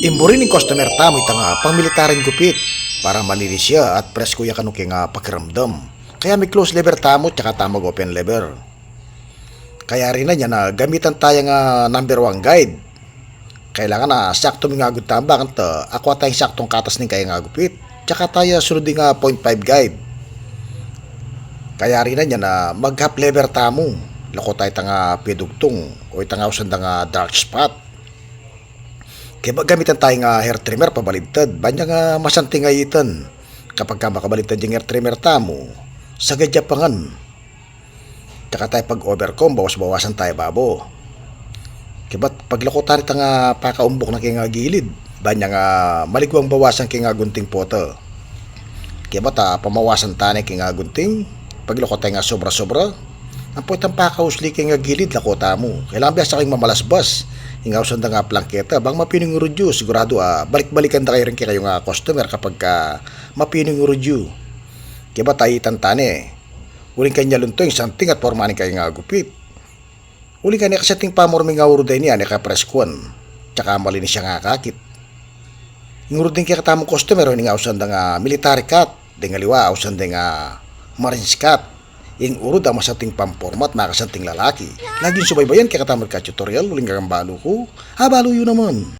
Imburin ng customer tamo itang pangmilitaring gupit para malinis siya at presko ya kanuking pakiramdam. Kaya may close lever tamo tsaka tamag open lever. Kaya rin na niya na gamitan tayo nga number 1 guide. Kailangan na sakto mga agad tambang ako tayong saktong katas ng kaya nga gupit. Tsaka tayo sunod nga 0.5 guide. Kaya rin na niya na mag-half lever tamo. Lako tayo tanga pidugtong o itang usan nga dark spot. Kaya gamitan tayo nga hair trimmer pabalintad. Banya nga masanti nga itan. Kapag ka makabalintad yung hair trimmer tamo, sa gadyapangan. Tsaka tayo pag overcome, bawas-bawasan tayo babo. Kaya ba't paglako tayo nga pakaumbok na kaya nga gilid. Banya nga maligwang bawasan kaya nga gunting pota. Kaya ba't pamawasan tayo kaya nga gunting. Paglako tayo nga sobra-sobra. Ang po itang pakausli kaya nga gilid lako tamo. Kailangan biasa kayong mamalasbas. Ingawsan da nga plangketa bang mapining review sigurado balik-balikan da kayo rin kayo nga customer kapag mapining review. Kaya ba tayo tantane uling kanya luntoy something at pormanin kayo nga gupit. Uling kanya kasating pamorming nga uruday niya ka preskwan tsaka malinis siya nga kakit. Ingurudin kaya katamong customer ingawsan da nga military cut dingaliwa awsan da nga marines cut. Yung urod ang masating pampormat makasanting lalaki. Laging subaybayan kaya katamad ka tutorial uling kang balo ko. Balo yun naman.